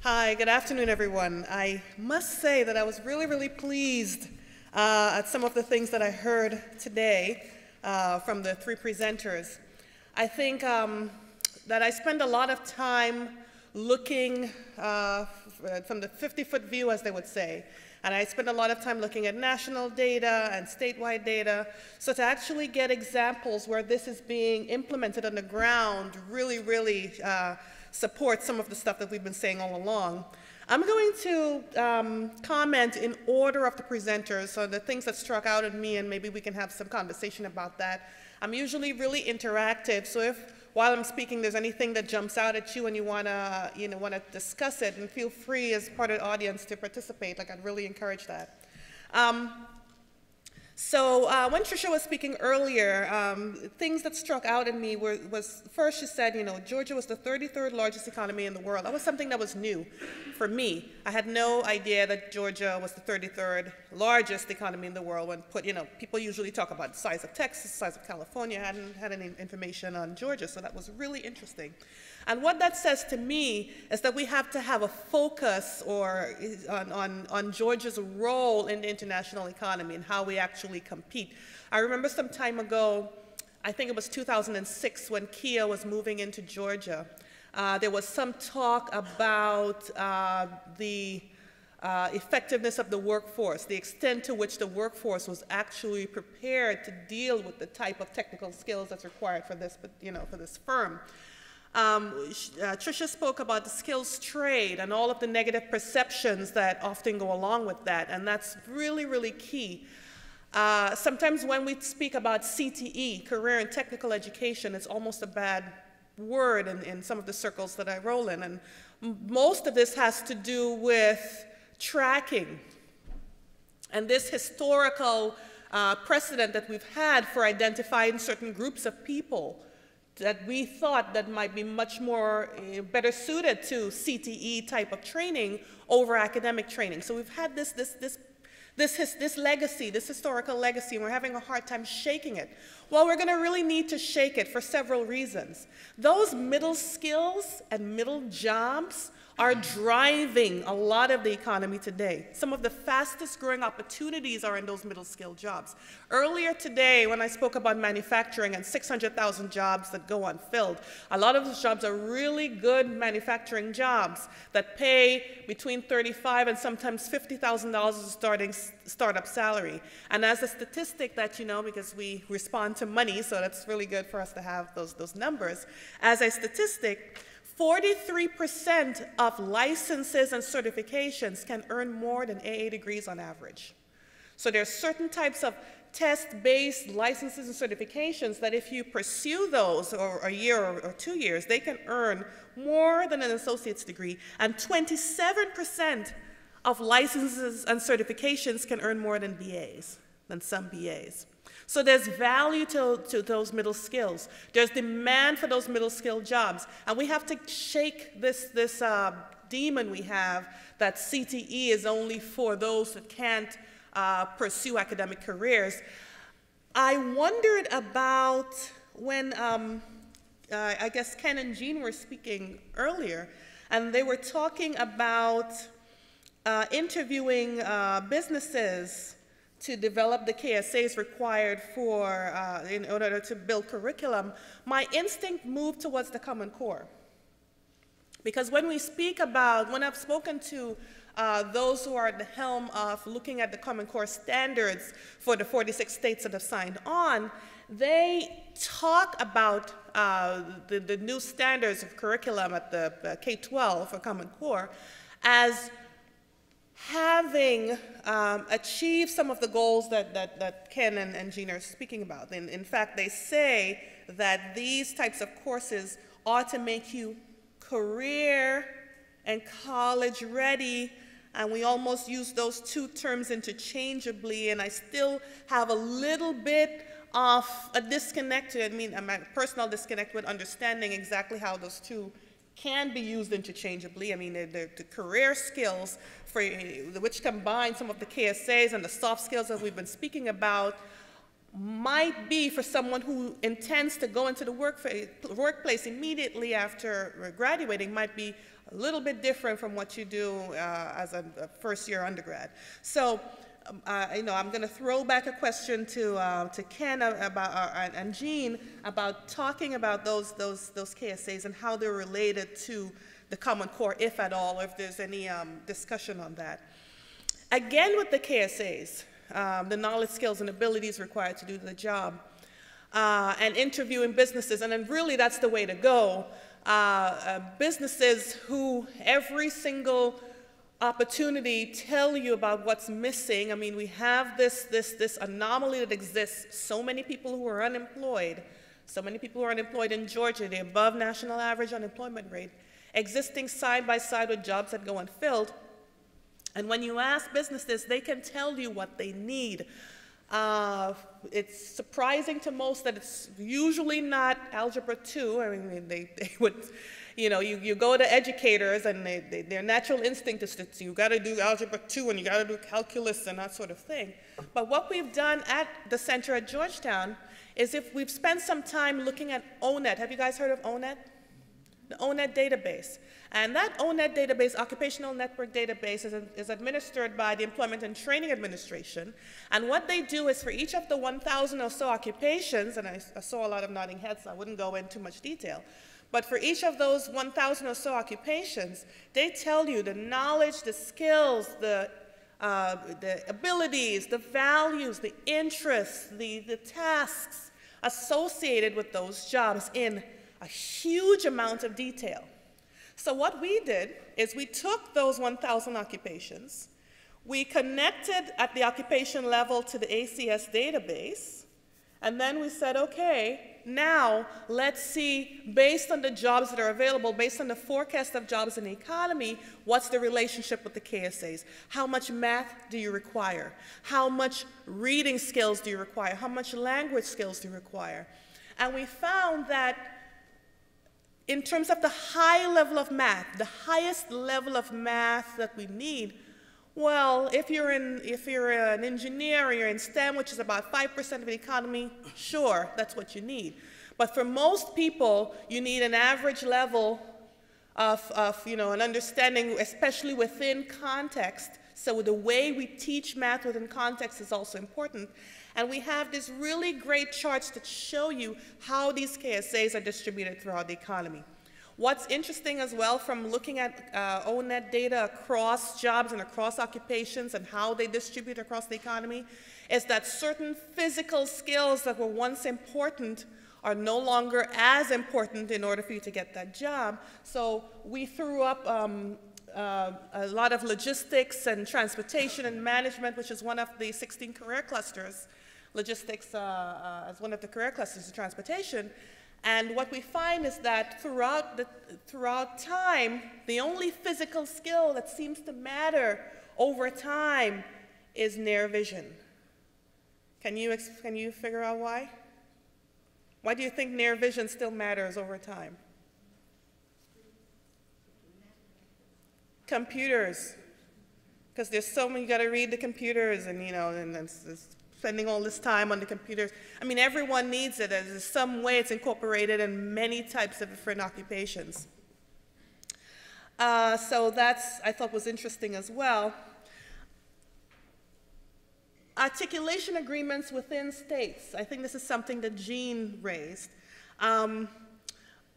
Hi, good afternoon, everyone. I must say that I was really pleased at some of the things that I heard today from the three presenters. I think that I spend a lot of time looking from the 50-foot view, as they would say. And I spend a lot of time looking at national data and statewide data. So to actually get examples where this is being implemented on the ground really supports some of the stuff that we've been saying all along. I'm going to comment in order of the presenters on the things that struck out at me, and maybe we can have some conversation about that. I'm usually really interactive, so if while I'm speaking there's anything that jumps out at you and you want to discuss it, and feel free as part of the audience to participate. Like, I'd really encourage that. So when Tricia was speaking earlier, things that struck out at me was first she said, Georgia was the 33rd largest economy in the world. That was something that was new for me. I had no idea that Georgia was the 33rd largest economy in the world when people usually talk about the size of Texas, the size of California. I hadn't had any information on Georgia, so that was really interesting. And what that says to me is that we have to have a focus on Georgia's role in the international economy and how we actually compete. I remember some time ago, I think it was 2006, when Kia was moving into Georgia. There was some talk about the effectiveness of the workforce, the extent to which the workforce was actually prepared to deal with the type of technical skills that's required for this, for this firm. Tricia spoke about the skills trade and all of the negative perceptions that often go along with that, and that's really key. Sometimes when we speak about CTE, career and technical education, it's almost a bad word in some of the circles that I roll in, and most of this has to do with tracking and this historical precedent that we've had for identifying certain groups of people that we thought that might be much more better suited to CTE type of training over academic training. So we've had this legacy, this historical legacy, and we're having a hard time shaking it. Well, we're going to really need to shake it for several reasons. Those middle skills and middle jobs are driving a lot of the economy today. Some of the fastest growing opportunities are in those middle skill jobs. Earlier today, when I spoke about manufacturing and 600,000 jobs that go unfilled, a lot of those jobs are really good manufacturing jobs that pay between $35,000 and sometimes $50,000 as a startup salary. And as a statistic that because we respond to money, so that's really good for us to have those numbers. As a statistic, 43% of licenses and certifications can earn more than AA degrees on average. So there are certain types of test-based licenses and certifications that if you pursue those or a year or 2 years, they can earn more than an associate's degree. And 27% of licenses and certifications can earn more than BAs, than some BAs. So there's value to those middle skills. There's demand for those middle skill jobs. And we have to shake this demon we have that CTE is only for those that can't pursue academic careers. I wondered about when, I guess Ken and Jean were speaking earlier, and they were talking about interviewing businesses to develop the KSAs required in order to build curriculum. My instinct moved towards the Common Core. Because when I've spoken to those who are at the helm of looking at the Common Core standards for the 46 states that have signed on, they talk about the new standards of curriculum at the K-12 for Common Core as having achieved some of the goals that Ken and Jean are speaking about. In fact, they say that these types of courses ought to make you career and college ready, and we almost use those two terms interchangeably, and I still have a little bit of a disconnect, a personal disconnect with understanding exactly how those two can be used interchangeably. I mean, the career skills, which combine some of the KSAs and the soft skills that we've been speaking about, might be for someone who intends to go into the workplace immediately after graduating, might be a little bit different from what you do as a first-year undergrad. So, I'm going to throw back a question to Ken and Jean about talking about those KSAs and how they're related to the Common Core, if at all, or if there's any discussion on that. Again, with the KSAs, the knowledge, skills, and abilities required to do the job, and interviewing businesses, and then really that's the way to go. Businesses who every single opportunity tell you about what's missing. I mean, we have this anomaly that exists. So many people who are unemployed, so many people who are unemployed in Georgia, the above national average unemployment rate, existing side by side with jobs that go unfilled. And when you ask businesses, they can tell you what they need. It's surprising to most that it's usually not Algebra 2. I mean, they would, you go to educators and their natural instinct is that you got to do Algebra 2 and you got to do calculus and that sort of thing. But what we've done at the center at Georgetown is if we've spent some time looking at ONET. Have you guys heard of ONET? The ONET database. And that ONET database, Occupational Network Database, is administered by the Employment and Training Administration. And what they do is for each of the 1,000 or so occupations, and I saw a lot of nodding heads, so I wouldn't go into much detail, but for each of those 1,000 or so occupations, they tell you the knowledge, the skills, the abilities, the values, the interests, the tasks associated with those jobs in a huge amount of detail. So what we did is we took those 1,000 occupations, we connected at the occupation level to the ACS database, and then we said, okay, now let's see, based on the jobs that are available, based on the forecast of jobs in the economy, what's the relationship with the KSAs? How much math do you require? How much reading skills do you require? How much language skills do you require? And we found that in terms of the high level of math, the highest level of math that we need, well, if you're an engineer or you're in STEM, which is about 5% of the economy, sure, that's what you need. But for most people, you need an average level of an understanding, especially within context. So the way we teach math within context is also important. And we have these really great charts that show you how these KSAs are distributed throughout the economy. What's interesting as well from looking at ONET data across jobs and across occupations and how they distribute across the economy is that certain physical skills that were once important are no longer as important in order for you to get that job. So we threw up a lot of logistics and transportation and management, which is one of the 16 career clusters. Logistics as one of the career clusters of transportation. And what we find is that throughout time, the only physical skill that seems to matter over time is near vision. Can you figure out why? Why do you think near vision still matters over time? Computers. Because there's so many, you got to read the computers and, and it's spending all this time on the computers. I mean, everyone needs it. There's some way it's incorporated in many types of different occupations. So that's, I thought, was interesting as well. Articulation agreements within states. I think this is something that Jean raised.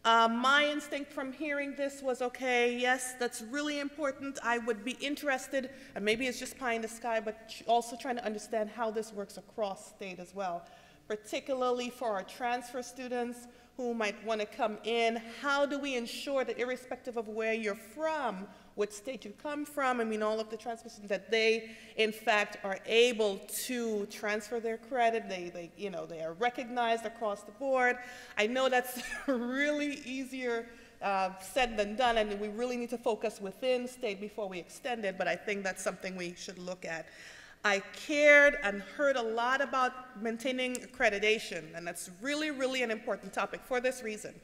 My instinct from hearing this was, okay, yes, that's really important. I would be interested, and maybe it's just pie in the sky, but also trying to understand how this works across state as well, particularly for our transfer students who might want to come in. How do we ensure that irrespective of where you're from, what state you come from, I mean, all of the transfer students, that they, in fact, are able to transfer their credit, they are recognized across the board. I know that's really easier said than done, and we really need to focus within state before we extend it, but I think that's something we should look at. I cared and heard a lot about maintaining accreditation, and that's really, really an important topic for this reason.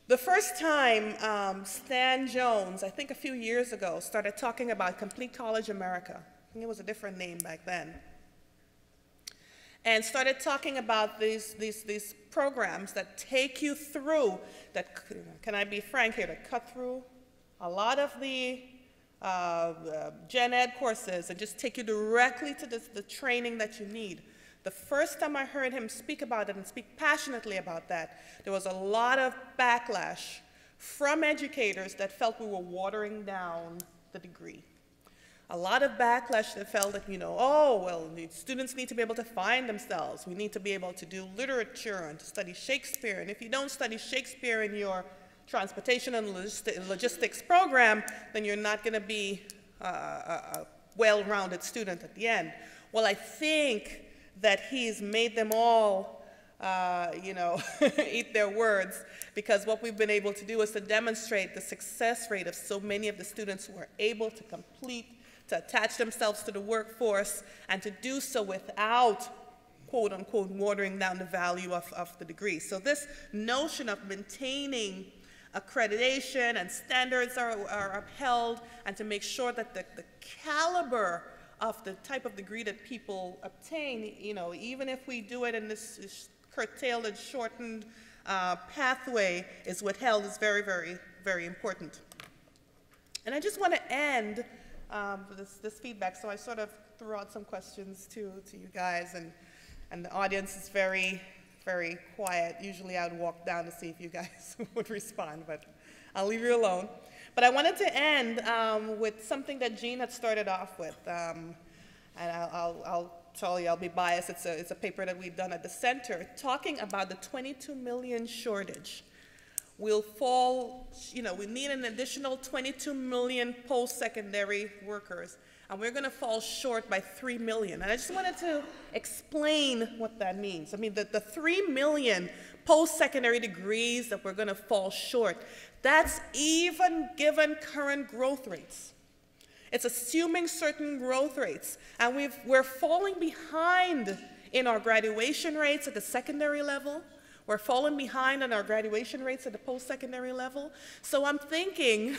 The first time Stan Jones, I think a few years ago, started talking about Complete College America, I think it was a different name back then, and started talking about these programs that take you through, that, can I be frank here, that cut through a lot of the Gen Ed courses and just take you directly to the training that you need. The first time I heard him speak about it and speak passionately about that, there was a lot of backlash from educators that felt we were watering down the degree. A lot of backlash that felt that, you know, oh, well, the students need to be able to find themselves. We need to be able to do literature and to study Shakespeare. And if you don't study Shakespeare in your transportation and logistics program, then you're not going to be a well-rounded student at the end. Well, I think that he's made them all, you know, eat their words, because what we've been able to do is to demonstrate the success rate of so many of the students who are able to complete, to attach themselves to the workforce, and to do so without, quote unquote, watering down the value of the degree. So this notion of maintaining accreditation and standards are upheld, and to make sure that the caliber of the type of degree that people obtain, you know, even if we do it in this curtailed and shortened pathway, is withheld, is very, very, very important. And I just want to end this feedback, so I sort of threw out some questions to you guys, and the audience is very, very quiet. Usually I would walk down to see if you guys would respond, but I'll leave you alone. But I wanted to end with something that Jean had started off with, and I'll tell you, I'll be biased. It's a paper that we've done at the center talking about the 22 million shortage. We'll fall, you know, we need an additional 22 million post-secondary workers, and we're going to fall short by 3 million. And I just wanted to explain what that means. I mean, the 3 million post-secondary degrees that we're going to fall short, that's even given current growth rates. It's assuming certain growth rates, and we're falling behind in our graduation rates at the secondary level. We're falling behind on our graduation rates at the post-secondary level. So I'm thinking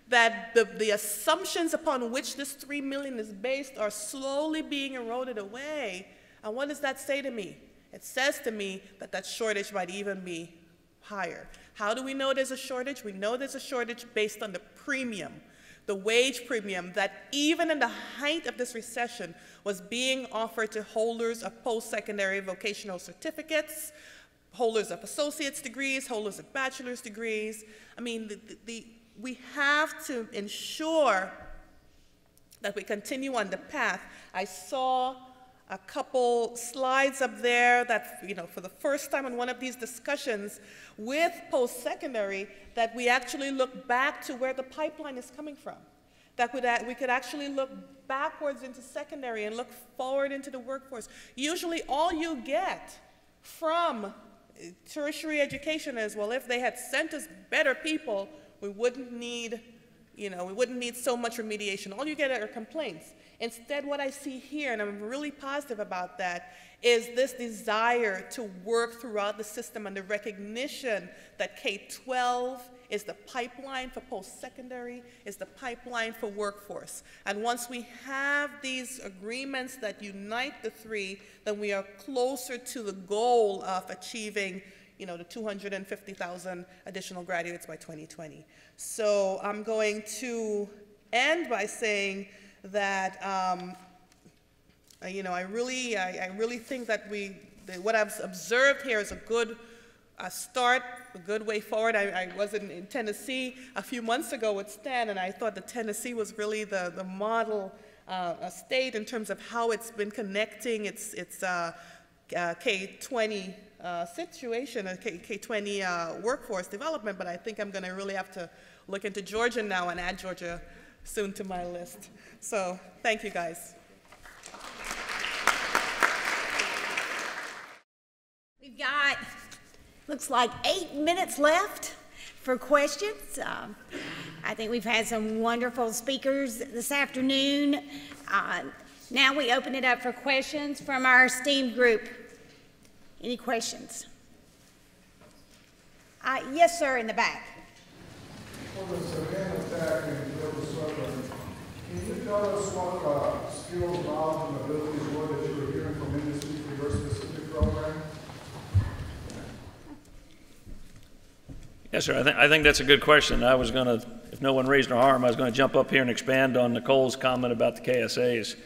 that the assumptions upon which this 3 million is based are slowly being eroded away. And what does that say to me? It says to me that that shortage might even be higher. How do we know there's a shortage? We know there's a shortage based on the premium, the wage premium that even in the height of this recession was being offered to holders of post-secondary vocational certificates, holders of associate's degrees, holders of bachelor's degrees. I mean, we have to ensure that we continue on the path. I saw a couple slides up there that, you know, for the first time in one of these discussions with post-secondary, that we actually look back to where the pipeline is coming from. That we could actually look backwards into secondary and look forward into the workforce. Usually all you get from tertiary education is, well, if they had sent us better people, we wouldn't need, you know, we wouldn't need so much remediation. All you get are complaints. Instead, what I see here, and I'm really positive about that, is this desire to work throughout the system and the recognition that K-12 is the pipeline for post-secondary, is the pipeline for workforce. And once we have these agreements that unite the three, then we are closer to the goal of achieving, you know, the 250,000 additional graduates by 2020. So I'm going to end by saying that, you know, I really think that what I've observed here is a good start, a good way forward. I was in Tennessee a few months ago with Stan, and I thought that Tennessee was really the model state in terms of how it's been connecting its K-20 situation, K-20 workforce development, but I think I'm going to really have to look into Georgia now and add Georgia soon to my list. So thank you, guys. We've got, looks like 8 minutes left for questions. I think we've had some wonderful speakers this afternoon. Now we open it up for questions from our esteemed group. Any questions? Yes, sir, in the back. For the civilian attack in Global Southern, can you tell us what skills, knowledge, and abilities were that you were hearing from industry for your specific program? Yes, sir. I think that's a good question. I was going to if no one raised their arm, I was going to jump up here and expand on Nicole's comment about the KSAs.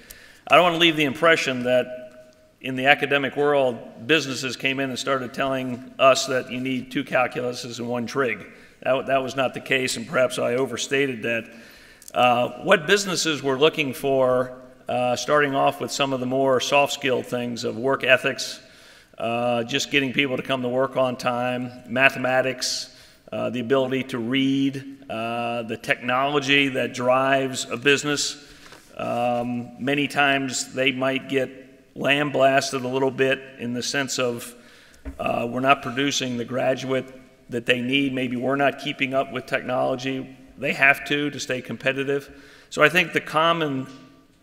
I don't want to leave the impression that in the academic world, businesses came in and started telling us that you need 2 calculuses and 1 trig. That was not the case, and perhaps I overstated that. What businesses were looking for, starting off with some of the more soft skill things of work ethics, just getting people to come to work on time, mathematics, the ability to read, the technology that drives a business. Many times they might get lambasted a little bit in the sense of we're not producing the graduate that they need. Maybe we're not keeping up with technology. They have to stay competitive. So I think the common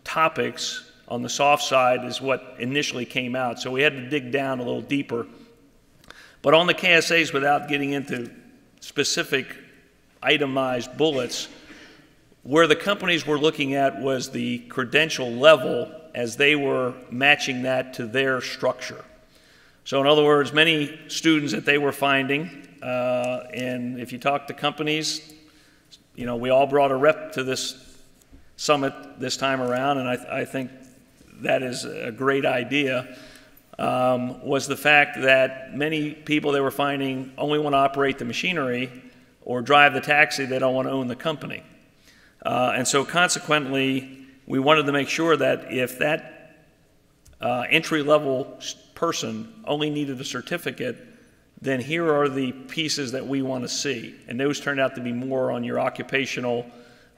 topics on the soft side is what initially came out. So we had to dig down a little deeper. But on the KSAs, without getting into specific itemized bullets, where the companies were looking at was the credential level as they were matching that to their structure. So in other words, many students that they were finding, and if you talk to companies, you know, we all brought a rep to this summit this time around, and I think that is a great idea, was the fact that many people they were finding only want to operate the machinery or drive the taxi. They don't want to own the company. And so consequently, we wanted to make sure that if that entry-level person only needed a certificate, then here are the pieces that we want to see. And those turned out to be more on your occupational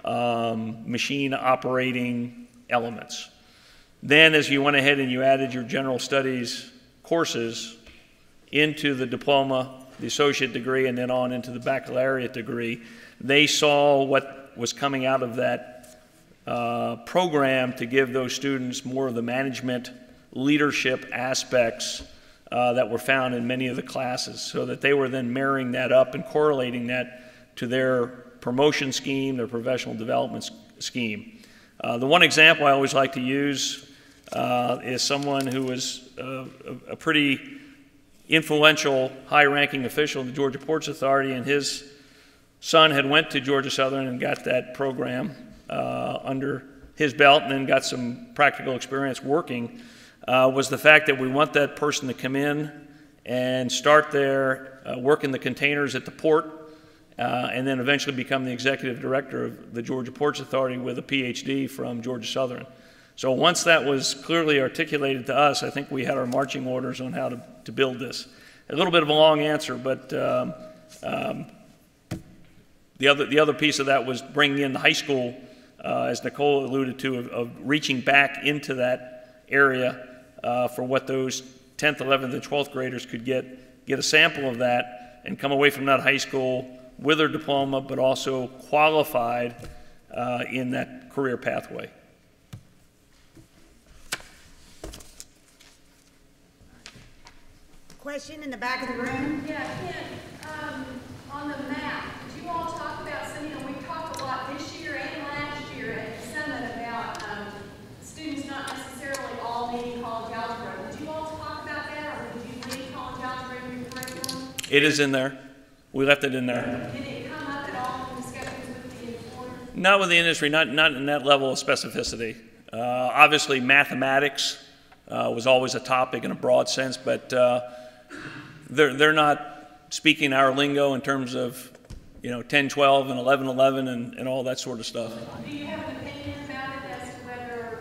machine operating elements. Then as you went ahead and you added your general studies courses into the diploma, the associate degree, and then on into the baccalaureate degree, they saw what was coming out of that program to give those students more of the management leadership aspects that were found in many of the classes, so that they were then marrying that up and correlating that to their promotion scheme, their professional development scheme. The one example I always like to use is someone who was a pretty influential, high-ranking official in the Georgia Ports Authority, and his son had went to Georgia Southern and got that program under his belt and then got some practical experience working, was the fact that we want that person to come in and start there, work in the containers at the port, and then eventually become the executive director of the Georgia Ports Authority with a PhD from Georgia Southern. So once that was clearly articulated to us, I think we had our marching orders on how to build this. A little bit of a long answer, but the other piece of that was bringing in the high school, as Nicole alluded to, of reaching back into that area for what those 10th, 11th, and 12th graders could get a sample of that and come away from that high school with their diploma, but also qualified in that career pathway. Question in the back of the room? Yeah, Ken, on the map, did you all talk about something, and we talked a lot this year and last year at the summit about students not necessarily all needing college algebra. Did you all talk about that, or did you leave college algebra in your curriculum? It is in there. We left it in there. Did it come up at all in discussions with the employer? Not with the industry, not in that level of specificity. Obviously, mathematics was always a topic in a broad sense, but they're not speaking our lingo in terms of, you know, 10, 12, and 11, 11, and all that sort of stuff. Do you have an opinion about it as to whether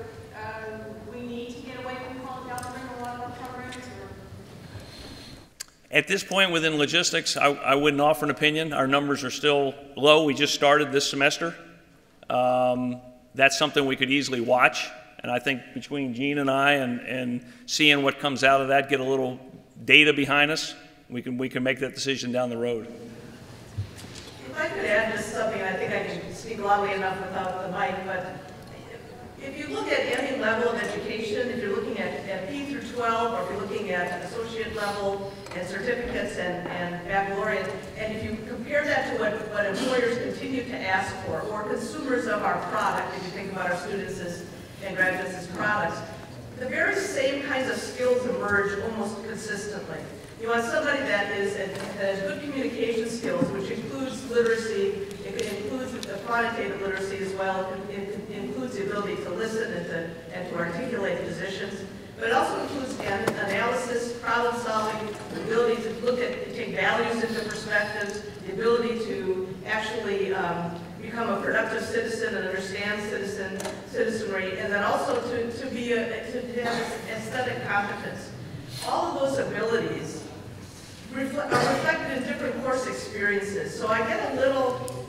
we need to get away from college algebra in a lot of our programs? Or? At this point within logistics, I wouldn't offer an opinion. Our numbers are still low. We just started this semester. That's something we could easily watch. And I think between Gene and I and seeing what comes out of that, get a little data behind us, we can make that decision down the road. If I could add just something, I think I can speak loudly enough without the mic, but if you look at any level of education, if you're looking at P through 12, or if you're looking at associate level and certificates and baccalaureate, and if you compare that to what employers continue to ask for, or consumers of our product, if you think about our students and graduates as products, the very same kinds of skills emerge almost consistently. You want somebody that has good communication skills, which includes literacy, it includes quantitative literacy as well. It includes the ability to listen and to articulate positions, but it also includes analysis, problem solving, the ability to take values into perspectives, the ability to actually become a productive citizen and understand citizenry, and then also to have aesthetic competence. All of those abilities are reflected in different course experiences. So I get a little,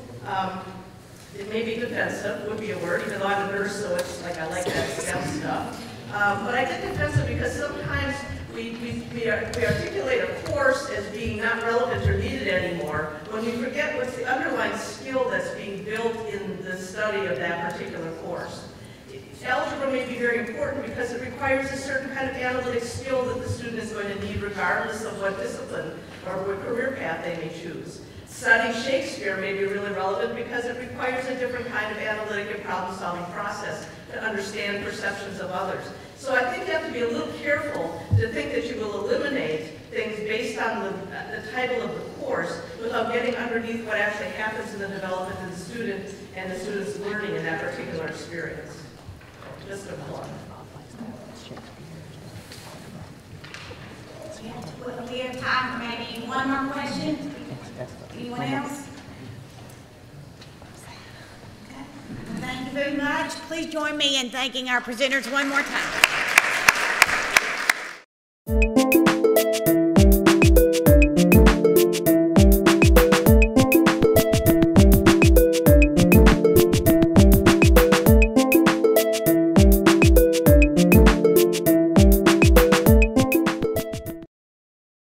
it may be defensive, would be a word, even though I'm a nurse, so it's like I like that STEM stuff. But I get defensive because sometimes we articulate a course as being not relevant or needed anymore when we forget what's the underlying skill that's being built in the study of that particular course. Algebra may be very important because it requires a certain kind of analytic skill that the student is going to need regardless of what discipline or what career path they may choose. Studying Shakespeare may be really relevant because it requires a different kind of analytic and problem-solving process to understand perceptions of others. So I think you have to be a little careful to think that you will eliminate things based on the title of the course without getting underneath what actually happens in the development of the student and the student's learning in that particular experience. Just a thought. We have time for maybe one more question. Anyone else? Okay. Thank you very much. Please join me in thanking our presenters one more time.